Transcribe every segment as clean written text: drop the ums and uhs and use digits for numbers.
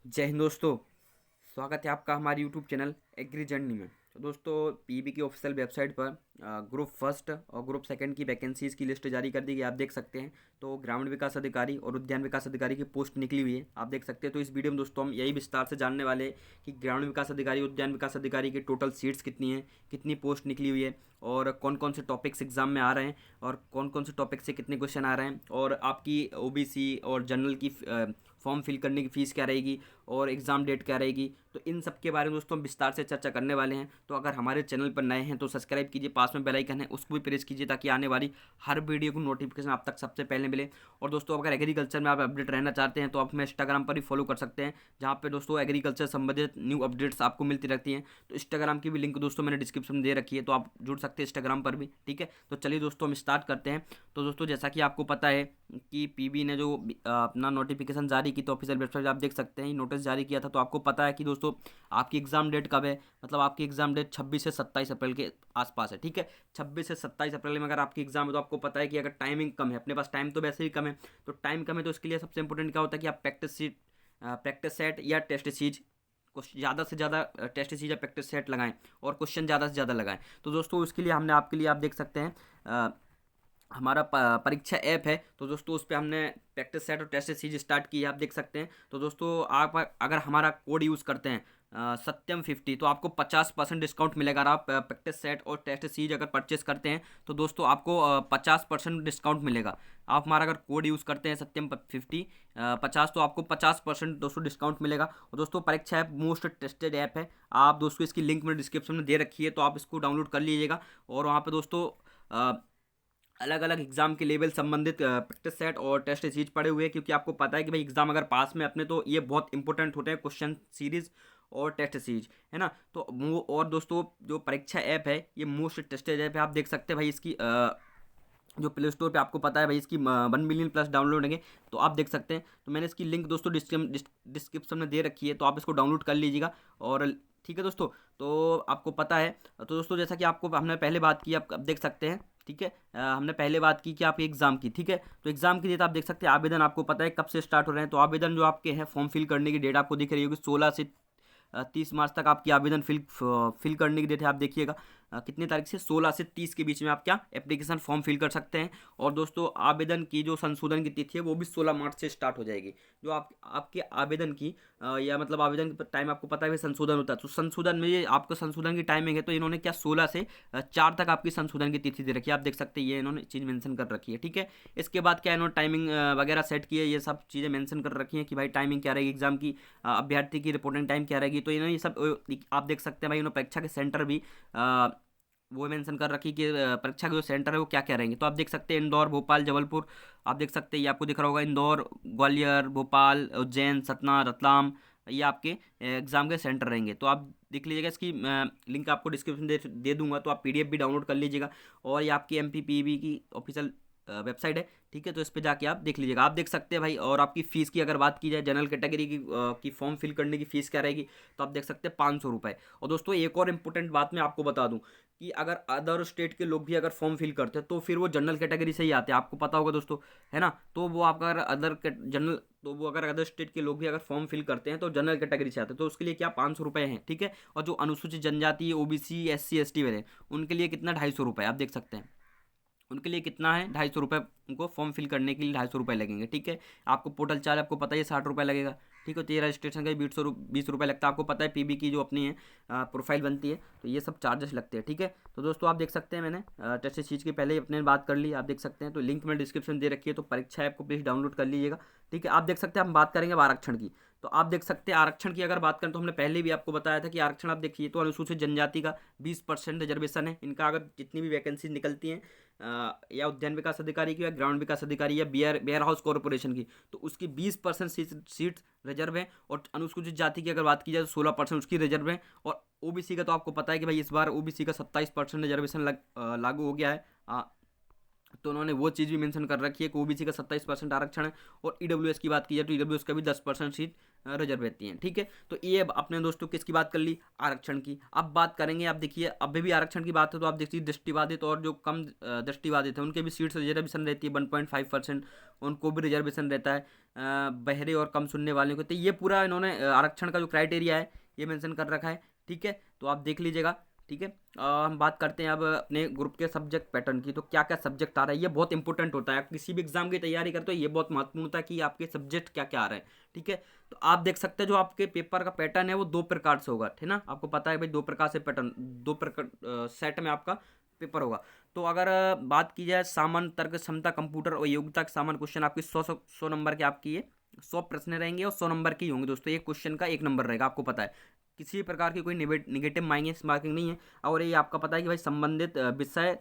जय हिंद दोस्तों। स्वागत है आपका हमारे यूट्यूब चैनल एग्री जर्नी में। तो दोस्तों पीबी की ऑफिशियल वेबसाइट पर ग्रुप फर्स्ट और ग्रुप सेकंड की वैकेंसीज़ की लिस्ट जारी कर दी गई, आप देख सकते हैं। तो ग्रामीण विकास अधिकारी और उद्यान विकास अधिकारी की पोस्ट निकली हुई है, आप देख सकते हैं। तो इस वीडियो में दोस्तों हम यही विस्तार से जानने वाले हैं कि ग्रामीण विकास अधिकारी उद्यान विकास अधिकारी की टोटल सीट्स कितनी हैं, कितनी पोस्ट निकली हुई है, और कौन कौन से टॉपिक्स एग्जाम में आ रहे हैं, और कौन कौन से टॉपिक से कितने क्वेश्चन आ रहे हैं, और आपकी ओबीसी और जनरल की फॉर्म फिल करने की फ़ीस क्या रहेगी, और एग्ज़ाम डेट क्या रहेगी। तो इन सब के बारे में दोस्तों हम विस्तार से चर्चा करने वाले हैं। तो अगर हमारे चैनल पर नए हैं तो सब्सक्राइब कीजिए, पास में बेल आइकन है उसको भी प्रेस कीजिए ताकि आने वाली हर वीडियो को नोटिफिकेशन आप तक सबसे पहले मिले। और दोस्तों अगर एग्रीकल्चर में आप अपडेट रहना चाहते हैं तो आप हमें इंस्टाग्राम पर भी फॉलो कर सकते हैं, जहाँ पे दोस्तों एग्रीकल्चर संबंधित न्यू अपडेट्स आपको मिलती रहती हैं। तो इंस्टाग्राम की भी लिंक दोस्तों मैंने डिस्क्रिप्शन में दे रखी है, तो आप जुड़ सकते हैं इंस्टाग्राम पर भी। ठीक है, तो चलिए दोस्तों हम स्टार्ट करते हैं। तो दोस्तों जैसा कि आपको पता है कि पीबी ने जो अपना नोटिफिकेशन जारी की, तो ऑफिशियल वेबसाइट आप देख सकते हैं, नोटिस जारी किया था। तो आपको पता है कि दोस्तों आपकी एग्ज़ाम डेट कब है, मतलब आपकी एग्ज़ाम डेट 26 से 27 अप्रैल के आसपास है। ठीक है, 26 से 27 अप्रैल में अगर आपकी एग्ज़ाम है तो आपको पता है कि अगर टाइमिंग कम है, अपने पास टाइम तो वैसे ही कम है, तो टाइम कम है तो इसके लिए सबसे इंपॉर्टेंट क्या होता है कि आप प्रैक्टिस सेट या टेस्ट सीरीज कुछ ज़्यादा से ज़्यादा टेस्ट सीरीज या प्रैक्टिस सेट लगाएं, और क्वेश्चन ज़्यादा से ज़्यादा लगाएं। तो दोस्तों उसके लिए हमने आपके लिए, आप देख सकते हैं, हमारा परीक्षा ऐप है। तो दोस्तों उस पर हमने प्रैक्टिस सेट और टेस्ट सीरीज स्टार्ट की है, आप देख सकते हैं। तो दोस्तों आप अगर हमारा कोड यूज़ करते हैं सत्यम 50, तो आपको 50% डिस्काउंट मिलेगा। अगर आप प्रैक्टिस सेट और टेस्ट सीरीज अगर परचेस करते हैं तो दोस्तों आपको 50% डिस्काउंट मिलेगा। आप हमारा अगर कोड यूज़ करते हैं सत्यम 50 50, तो आपको 50% दोस्तों डिस्काउंट मिलेगा। और दोस्तों परीक्षा ऐप मोस्ट टेस्टेड ऐप है। आप दोस्तों इसकी लिंक मैंने डिस्क्रिप्शन में दे रखी है, तो आप इसको डाउनलोड कर लीजिएगा। और वहाँ पे दोस्तों अलग अलग एग्जाम के लेवल संबंधित प्रैक्टिस सेट और टेस्ट सीरीज पड़े हुए हैं, क्योंकि आपको पता है कि भाई एग्जाम अगर पास में अपने, तो ये बहुत इंपॉर्टेंट होते हैं क्वेश्चन सीरीज और टेस्ट सीरीज, है ना। तो वो, और दोस्तों जो परीक्षा ऐप है ये मोस्ट टेस्टेड ऐप है, आप देख सकते हैं भाई। इसकी जो प्ले स्टोर पे आपको पता है भाई इसकी 1 मिलियन प्लस डाउनलोड होंगे, तो आप देख सकते हैं। तो मैंने इसकी लिंक दोस्तों डिस्क्रिप्शन में दे रखी है, तो आप इसको डाउनलोड कर लीजिएगा। और ठीक है दोस्तों, तो आपको पता है। तो दोस्तों जैसा कि आपको हमने पहले बात की, आप देख सकते हैं। ठीक है, हमने पहले बात की कि आपके एग्ज़ाम की। ठीक है, तो एग्ज़ाम की डेट आप देख सकते हैं। आवेदन आपको पता है कब से स्टार्ट हो रहे हैं। तो आवेदन जो आपके हैं फॉर्म फिल करने की डेट आपको दिख रही होगी, 16 से 30 मार्च तक आपकी आवेदन फिल करने की डेट है। आप देखिएगा कितनी तारीख से, 16 से 30 के बीच में आप क्या एप्लीकेशन फॉर्म फिल कर सकते हैं। और दोस्तों आवेदन की जो संशोधन की तिथि है वो भी 16 मार्च से स्टार्ट हो जाएगी। जो आपके आवेदन की या मतलब आवेदन का टाइम आपको पता है, संशोधन होता है। तो संशोधन में ये आपका संशोधन की टाइमिंग है, तो इन्होंने क्या 16 से 4 तक आपकी संशोधन की तिथि दे रखी है, आप देख सकते हैं। ये इन्होंने चीज़ मेंशन कर रखी है। ठीक है, इसके बाद क्या इन्होंने टाइमिंग वगैरह सेट की है, ये सब चीज़ें मेंशन कर रखी हैं कि भाई टाइमिंग क्या रहेगी एग्जाम की, अभ्यर्थी की रिपोर्टिंग टाइम क्या रहेगी। तो इन्होंने ये सब आप देख सकते हैं भाई। इन्होंने परीक्षा के सेंटर भी वो मेंशन कर रखी कि परीक्षा के जो सेंटर है वो क्या क्या रहेंगे। तो आप देख सकते हैं इंदौर, भोपाल, जबलपुर, आप देख सकते हैं। ये आपको दिख रहा होगा इंदौर, ग्वालियर, भोपाल, उज्जैन, सतना, रतलाम, ये आपके एग्ज़ाम के सेंटर रहेंगे। तो आप देख लीजिएगा, इसकी लिंक आपको डिस्क्रिप्शन दे दूंगा, तो आप पीडीएफ भी डाउनलोड कर लीजिएगा। और ये आपकी एमपीपीबी की ऑफिशियल वेबसाइट है। ठीक है, तो इस पे जाके आप देख लीजिएगा, आप देख सकते हैं भाई। और आपकी फ़ीस की अगर बात की जाए, जनरल कैटेगरी की फॉर्म फिल करने की फ़ीस क्या रहेगी, तो आप देख सकते हैं 500 रुपये। और दोस्तों एक और इम्पोर्टेंट बात मैं आपको बता दूं कि अगर अदर स्टेट के लोग भी अगर फॉर्म फिल करते हैं तो फिर वो जनरल कैटेगरी से ही आते हैं, आपको पता होगा दोस्तों, है ना। तो वो आपका अगर जनरल, तो वो अगर अदर स्टेट के लोग भी अगर फॉर्म फिल करते हैं तो जनरल कैटेगरी से आते हैं, तो उसके लिए क्या 500 रुपये हैं। ठीक है, और जो अनुसूचित जनजाति, ओबीसी, SC ST वाले, उनके लिए कितना 250 रुपये, आप देख सकते हैं। उनके लिए कितना है 250 रुपये, उनको फॉर्म फिल करने के लिए 250 रुपये लगेंगे। ठीक है, आपको पोर्टल चार्ज आपको पता है 60 रुपये लगेगा। ठीक है, तो ये रजिस्ट्रेशन का 20 रुपये लगता है। आपको पता है पीबी की जो अपनी है प्रोफाइल बनती है, तो ये सब चार्जेस लगते हैं। ठीक है, तो दोस्तों आप देख सकते हैं, मैंने टेस्ट चीज़ की पहले ही अपने बात कर ली, आप देख सकते हैं। तो लिंक में डिस्क्रिप्शन दे रखी है, तो परीक्षा ऐप को प्लीज़ डाउनलोड कर लीजिएगा। ठीक है, आप देख सकते हैं। हम बात करेंगे अब आरक्षण की। तो आप देख सकते हैं आरक्षण की अगर बात करें, तो हमने पहले भी आपको बताया था कि आरक्षण आप देखिए, तो अनुसूचित जनजाति का 20% रिजर्वेशन है इनका। अगर जितनी भी वैकेंसी निकलती हैं या उद्यान विकास अधिकारी की, या ग्रामीण विकास अधिकारी, या वेयर हाउस कॉरपोरेशन की, तो उसकी 20% सीट रिजर्व है। और अनुसूचित जाति की अगर बात की जाए तो 16% उसकी रिजर्व है। और ओबीसी का तो आपको पता है कि भाई इस बार ओबीसी का 27% रिजर्वेशन लागू हो गया है। तो उन्होंने वो चीज़ भी मेंशन कर रखी है कि ओबीसी का 27% आरक्षण है। और ईडब्ल्यूएस की बात की जाए तो ईडब्ल्यूएस का भी 10% सीट रिजर्व रहती हैं। ठीक है, तो ये अब अपने दोस्तों किसकी बात कर ली, आरक्षण की। अब बात करेंगे, आप देखिए अभी भी आरक्षण की बात है, तो आप देखिए दृष्टिबाधित और जो कम दृष्टिबाधित है उनके भी सीट्स रिजर्वेशन रहती है 1.5%। उनको भी रिजर्वेशन रहता है, बहरे और कम सुनने वालों को। तो ये पूरा इन्होंने आरक्षण का जो क्राइटेरिया है ये मेंशन कर रखा है, ठीक है। तो आप देख लीजिएगा, ठीक है। हम बात करते हैं अब अपने ग्रुप के सब्जेक्ट पैटर्न की। तो क्या क्या सब्जेक्ट आ रहा है, ये बहुत इंपॉर्टेंट होता है, किसी भी एग्जाम की तैयारी करते हो ये बहुत महत्वपूर्ण होता है कि आपके सब्जेक्ट क्या क्या आ रहे हैं, ठीक है। तो आप देख सकते हैं जो आपके पेपर का पैटर्न है वो 2 प्रकार से होगा, ठीक ना। आपको पता है भाई 2 प्रकार से पैटर्न, 2 प्रकार सेट में आपका पेपर होगा। तो अगर बात की जाए सामान्य तर्क क्षमता कंप्यूटर और योग्यता के सामान्य क्वेश्चन आपकी 100 नंबर के आपकी ये 100 प्रश्न रहेंगे और 100 नंबर की होंगे दोस्तों। एक क्वेश्चन का 1 नंबर रहेगा, आपको पता है। किसी प्रकार की कोई निगेटिव माइनस मार्किंग नहीं है। और ये आपका पता है कि भाई संबंधित विषय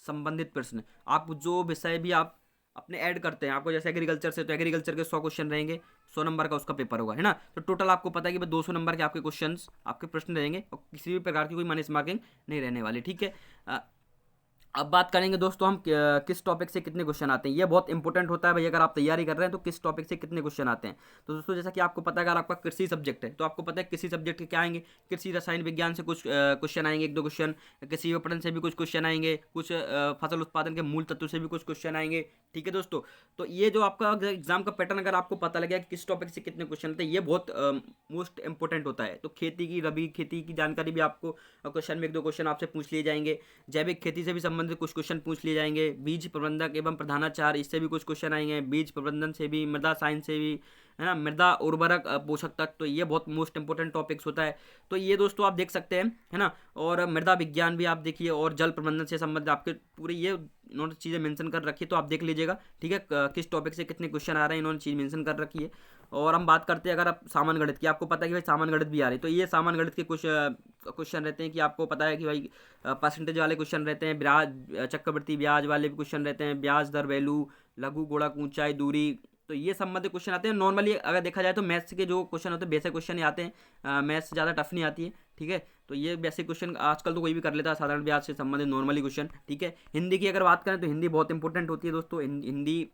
संबंधित प्रश्न, आप जो विषय भी आप अपने ऐड करते हैं, आपको जैसे एग्रीकल्चर से, तो एग्रीकल्चर के 100 क्वेश्चन रहेंगे, 100 नंबर का उसका पेपर होगा, है ना। तो टोटल आपको पता है कि भाई 200 नंबर के आपके क्वेश्चंस, आपके प्रश्न रहेंगे और किसी भी प्रकार की कोई माइनस मार्किंग नहीं रहने वाली, ठीक है। अब बात करेंगे दोस्तों हम किस टॉपिक से कितने क्वेश्चन आते हैं। ये बहुत इंपॉर्टेंट होता है भाई, अगर आप तैयारी कर रहे हैं तो किस टॉपिक से कितने क्वेश्चन आते हैं। तो दोस्तों जैसा कि आपको पता है, अगर आपका कृषि सब्जेक्ट है तो आपको पता है कृषि सब्जेक्ट के क्या आएंगे, कृषि रसायन विज्ञान से कुछ क्वेश्चन आएंगे, 1-2 क्वेश्चन, कृषि विपणन से भी कुछ क्वेश्चन आएंगे, कुछ फसल उत्पादन के मूल तत्व से भी कुछ क्वेश्चन आएंगे, ठीक है दोस्तों। तो ये जो आपका एग्जाम का पैटर्न अगर आपको पता लगे कि किस टॉपिक से कितने क्वेश्चन आते हैं, ये बहुत मोस्ट इंपॉर्टेंट होता है। तो खेती की, रबी खेती की जानकारी भी आपको क्वेश्चन में 1-2 क्वेश्चन आपसे पूछ लिए जाएंगे, जैविक खेती से भी संबंधित कुछ क्वेश्चन पूछ लिए जाएंगे, बीज प्रबंधक एवं प्रधानाचार इससे भी कुछ क्वेश्चन आएंगे, बीज प्रबंधन से भी, मृदा साइंस से भी, है ना, मृदा उर्वरक पोषक तत्व, तो ये बहुत मोस्ट इंपॉर्टेंट टॉपिक्स होता है। तो ये दोस्तों आप देख सकते हैं, है ना। और मृदा विज्ञान भी आप देखिए, और जल प्रबंधन से संबंधित आपके पूरी ये इन्होंने चीज़ें मेंशन कर रखी है, तो आप देख लीजिएगा, ठीक है, किस टॉपिक से कितने क्वेश्चन आ रहे हैं इन्होंने चीज़ मेंशन कर रखी है। और हम बात करते हैं अगर आप सामान्य गणित की, आपको पता है कि भाई सामान्य गणित भी आ रही है। तो ये सामान्य गणित के कुछ क्वेश्चन रहते हैं कि आपको पता है कि भाई परसेंटेज वाले क्वेश्चन रहते हैं, ब्याज चक्रवृद्धि ब्याज वाले भी क्वेश्चन रहते हैं, ब्याज दर वैल्यू, लघु गुणक ऊंचाई दूरी, तो ये संबंधित क्वेश्चन आते हैं। नॉर्मली अगर देखा जाए तो मैथ्स के जो क्वेश्चन होते हैं बेसिक क्वेश्चन ही आते हैं, मैथ्स ज़्यादा टफ नहीं आती है, ठीक है। तो ये बेसिक क्वेश्चन आजकल तो कोई भी कर लेता है, साधारण ब्याज से संबंधित नॉर्मली क्वेश्चन, ठीक है। हिंदी की अगर बात करें तो हिंदी बहुत इंपॉर्टेंट होती है दोस्तों, हिंदी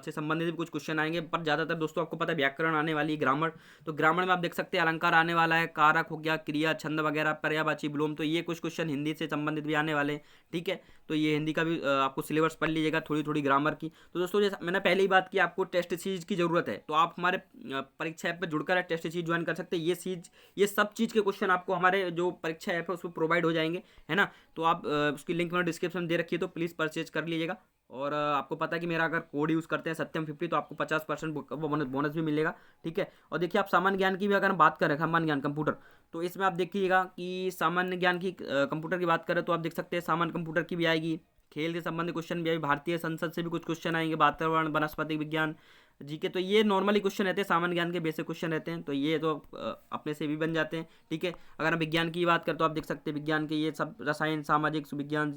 से संबंधित भी कुछ क्वेश्चन आएंगे, पर ज़्यादातर दोस्तों आपको पता है व्याकरण आने वाली है, ग्रामर। तो ग्रामर में आप देख सकते हैं अलंकार आने वाला है, कारक हो गया, क्रिया, छंद वगैरह, पर्यायवाची विलोम, तो ये कुछ क्वेश्चन हिंदी से संबंधित भी आने वाले हैं, ठीक है। तो ये हिंदी का भी आपको सिलेबस पढ़ लीजिएगा, थोड़ी थोड़ी ग्रामर की। तो दोस्तों जैसा मैंने पहले ही बात की, आपको टेस्ट सीरीज की जरूरत है, तो आप हमारे परीक्षा ऐप पर जुड़कर टेस्ट सीरीज ज्वाइन कर सकते हैं। ये सब चीज़ के क्वेश्चन आपको हमारे जो परीक्षा ऐप है उसमें प्रोवाइड हो जाएंगे, है ना। तो आप उसकी लिंक मैंने डिस्क्रिप्शन में दे रखी है, तो प्लीज़ परचेज कर लीजिएगा। और आपको पता है कि मेरा अगर कोड यूज़ करते हैं सत्यम50, तो आपको 50% बोनस भी मिलेगा, ठीक है। और देखिए आप सामान्य ज्ञान की भी अगर हम बात करें, सामान्य ज्ञान कंप्यूटर, तो इसमें आप देखिएगा कि सामान्य ज्ञान की कंप्यूटर की बात करें तो आप देख सकते हैं सामान्य कंप्यूटर की भी आएगी, खेल से संबंधित क्वेश्चन भी आएगी, भारतीय संसद से भी कुछ क्वेश्चन आएंगे, वातावरण, वनस्पति विज्ञान, जीके। तो ये नॉर्मली क्वेश्चन रहते हैं, सामान्य ज्ञान के बेसिक क्वेश्चन रहते हैं, तो ये तो अपने से भी बन जाते हैं, ठीक है। अगर हम विज्ञान की बात करें तो आप देख सकते हैं विज्ञान के ये सब रसायन, सामाजिक विज्ञान,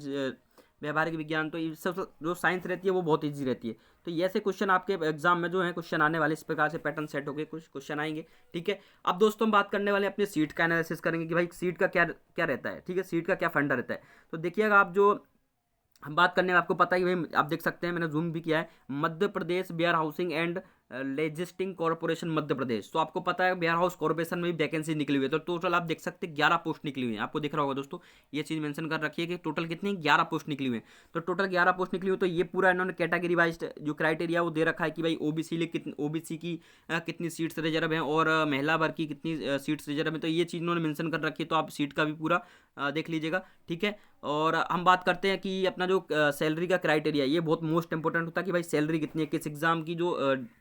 व्यवहारिक विज्ञान, तो ये सब जो साइंस रहती है वो बहुत ईजी रहती है। तो ये ऐसे क्वेश्चन आपके एग्जाम में जो है क्वेश्चन आने वाले, इस प्रकार से पैटर्न सेट होकर कुछ क्वेश्चन आएंगे, ठीक है। अब दोस्तों हम बात करने वाले अपने सीट का एनालिसिस करेंगे कि भाई सीट का क्या क्या रहता है, ठीक है, सीट का क्या फंडा रहता है। तो देखिएगा आप जो हम बात करने में, आपको पता है कि भाई आप देख सकते हैं, मैंने जूम भी किया है, Madhya Pradesh where housing and लेजिस्टिंग corporation Madhya Pradesh. तो आपको पता है वेयर हाउस कॉर्पोरेशन में भी वैकेंसी निकली हुई है, तो टोटल आप देख सकते हैं 11 पोस्ट निकली हुई है। आपको दिख रहा होगा दोस्तों, ये चीज़ मेंशन कर रखी है कि टोटल कितनी 11 पोस्ट निकली हुई है। तो टोटल 11 पोस्ट निकली हुई, तो ये पूरा इन्होंने कैटेगरी वाइज जो क्राइटेरिया वो दे रखा है कि भाई ओबीसी लिए कितनी, ओबीसी की कितनी सीट्स रिजर्व हैं और महिला वर्ग की कितनी सीट्स रिजर्व हैं। तो ये चीज़ इन्होंने मेंशन कर रखी है, तो आप सीट का भी पूरा देख लीजिएगा, ठीक है। और हम बात करते हैं कि अपना जो सैलरी का क्राइटेरिया, ये बहुत मोस्ट इंपॉर्टेंट होता है कि भाई सैलरी कितनी है, किस एग्जाम की जो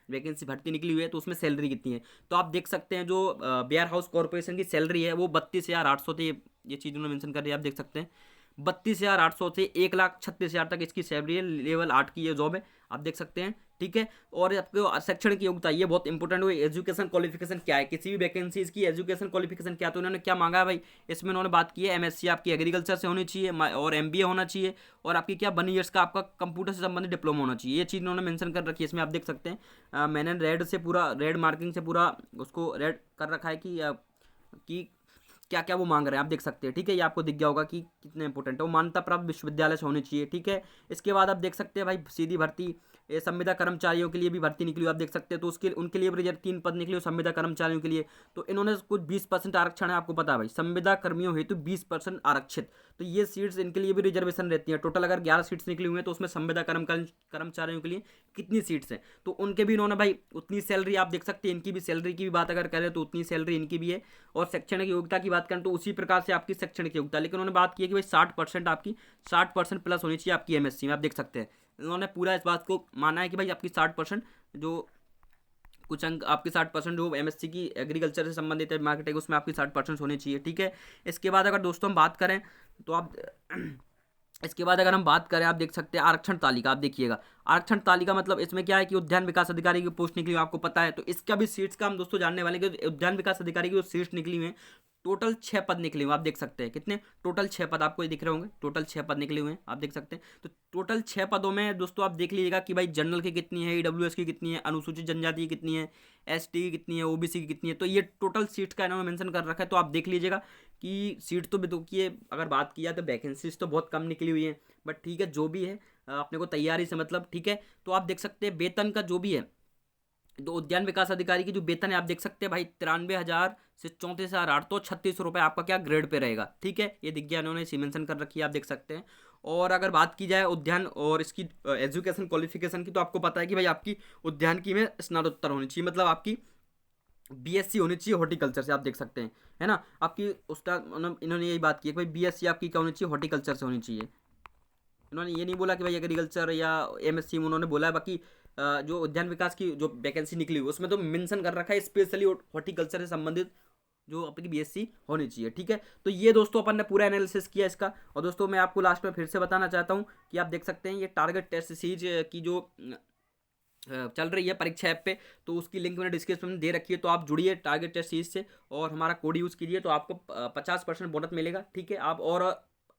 वैकेंसी भर्ती निकली हुई है तो उसमें सैलरी कितनी है। तो आप देख सकते हैं जो वेयर हाउस कॉर्पोरेशन की सैलरी है वो 32,800 थी, ये चीज़ उन्होंने मेंशन कर रही है, आप देख सकते हैं 32,800 से 1,36,000 तक इसकी सैलरी है, लेवल 8 की ये जॉब है, आप देख सकते हैं, ठीक है। और आपको शैक्षणिक योग्यता, ये बहुत इंपॉर्टेंट हुई, एजुकेशन क्वालिफिकेशन क्या है, किसी भी वैकेंसीज की एजुकेशन क्वालिफिकेशन क्या है। तो उन्होंने क्या मांगा है भाई, इसमें उन्होंने बात की है एमएससी आपकी एग्रीकल्चर से होनी चाहिए और एमबीए होना चाहिए, और आपकी क्या 1 ईयर्स का आपका कंप्यूटर से संबंधित डिप्लोमा होना चाहिए। ये चीज़ उन्होंने मेंशन कर रखी है, इसमें आप देख सकते हैं मैंने रेड से पूरा रेड मार्किंग से पूरा उसको रेड कर रखा है कि क्या क्या वो मांग रहे हैं, आप देख सकते हैं, ठीक है। ये आपको दिख गया होगा कि कितने इंपॉर्टेंट है। वो मान्यता प्राप्त विश्वविद्यालय से होनी चाहिए, ठीक है। इसके बाद आप देख सकते हैं भाई सीधी भर्ती ये संविदा कर्मचारियों के लिए भी भर्ती निकली हुई, आप देख सकते हैं। तो उसके उनके लिए भी रिजर्व 3 पद निकले संविदा कर्मचारियों के लिए। तो इन्होंने कुछ 20% आरक्षण है, आपको पता है भाई, संविदा कर्मियों हेतु 20% आरक्षित। तो ये सीट्स इनके लिए भी रिजर्वेशन रहती है। टोटल अगर 11 सीट्स निकली हुई हैं तो उसमें संविदा कर्मचारियों के लिए कितनी सीट्स हैं, तो उनके भी इन्होंने भाई उतनी सैलरी, आप देख सकते हैं। इनकी भी सैलरी की भी बात अगर करें तो उतनी सैलरी इनकी भी है। और शैक्षणिक योग्यता की बात करें तो उसी प्रकार से आपकी शैक्षणिक योग्यता, लेकिन उन्होंने बात की है कि भाई 60% आपकी 60% प्लस होनी चाहिए आपकी एमएससी में, आप देख सकते हैं। इन्होंने पूरा इस बात को माना है कि भाई आपकी 60% जो कुछ अंक आपकी 60% जो एमएससी की एग्रीकल्चर से संबंधित है, मार्केटिंग, उसमें आपकी 60% होनी चाहिए, ठीक है। इसके बाद अगर दोस्तों हम बात करें तो आप इसके बाद अगर हम बात करें, आप देख सकते हैं आरक्षण तालिका, आप देखिएगा आरक्षण तालिका मतलब इसमें क्या है कि उद्यान विकास अधिकारी की पोस्ट निकली हुई, आपको पता है। तो इसका भी सीट्स का हम दोस्तों जानने वाले कि उद्यान विकास अधिकारी की जो सीट्स निकली हुई हैं, टोटल 6 पद निकले हुए, आप देख सकते हैं। कितने? टोटल 6 पद आपको ये दिख रहे होंगे, टोटल 6 पद निकले हुए हैं, आप देख सकते हैं। तो टोटल 6 पदों में दोस्तों आप देख लीजिएगा कि भाई जनरल की कितनी है, ईडब्ल्यूएस की कितनी है, अनुसूचित जनजाति की कितनी है, एसटी की कितनी है, ओबीसी की कितनी है। तो ये टोटल सीट्स का इन्होंने मेंशन कर रखा है। तो आप देख लीजिएगा कि सीट तो देखिए, अगर बात किया तो वैकेंसीज तो बहुत कम निकली हुई है, बट ठीक है, जो भी है अपने को तैयारी से मतलब, ठीक है। तो आप देख सकते हैं वेतन का जो भी है, तो उद्यान विकास अधिकारी की जो वेतन है, आप देख सकते हैं भाई 93,000 से 34,836 रुपये आपका क्या ग्रेड पे रहेगा, ठीक है। ये दिख गया, इन्होंने इसी मेंशन कर रखी है, आप देख सकते हैं। और अगर बात की जाए उद्यान और इसकी एजुकेशन क्वालिफिकेशन की, तो आपको पता है कि भाई आपकी उद्यान की में स्नातकोत्तर होनी चाहिए, मतलब आपकी बीएससी होनी चाहिए हॉर्टिकल्चर से, आप देख सकते हैं, है ना। आपकी उसका इन्होंने यही बात की है कि भाई बीएससी आपकी क्या होनी चाहिए, हॉर्टिकल्चर से होनी चाहिए। इन्होंने ये नहीं बोला कि भाई एग्रीकल्चर या एमएससी, उन्होंने बोला है। बाकी जो उद्यान विकास की जो वैकेंसी निकली हुई उसमें तो मेंशन कर रखा है स्पेशली हॉर्टिकल्चर से संबंधित जो आपकी बीएससी होनी चाहिए, ठीक है। तो ये दोस्तों अपन ने पूरा एनालिसिस किया इसका। और दोस्तों मैं आपको लास्ट में फिर से बताना चाहता हूँ कि आप देख सकते हैं ये टारगेट टेस्ट सीरीज की जो चल रही है परीक्षा ऐप पे, तो उसकी लिंक मैंने डिस्क्रिप्शन में दे रखी है। तो आप जुड़िए टारगेट टेस्ट सीरीज से और हमारा कोड यूज़ कीजिए, तो आपको 50% बोनस मिलेगा, ठीक है। आप और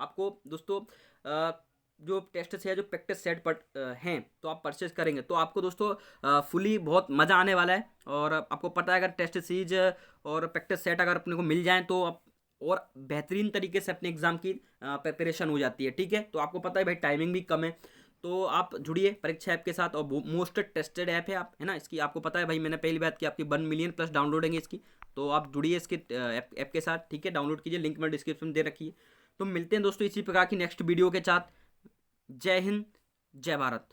आपको दोस्तों जो टेस्ट से है, जो प्रैक्टिस सेट पर हैं, तो आप परचेज करेंगे तो आपको दोस्तों फुली बहुत मज़ा आने वाला है। और आपको पता है अगर टेस्ट सीरीज और प्रैक्टिस सेट अगर अपने को मिल जाए तो आप और बेहतरीन तरीके से अपने एग्ज़ाम की प्रिपरेशन हो जाती है, ठीक है। तो आपको पता है भाई टाइमिंग भी कम है, तो आप जुड़िए परीक्षा ऐप के साथ। और मोस्ट टेस्टेड ऐप है, आप है ना, इसकी आपको पता है भाई, मैंने पहली बात की आपकी 1 मिलियन प्लस डाउनलोडिंग है इसकी। तो आप जुड़िए इसके ऐप के साथ, ठीक है। डाउनलोड कीजिए, लिंक में डिस्क्रिप्शन में दे रखी है। तो मिलते हैं दोस्तों इसी प्रकार की नेक्स्ट वीडियो के साथ। जय हिंद, जय भारत।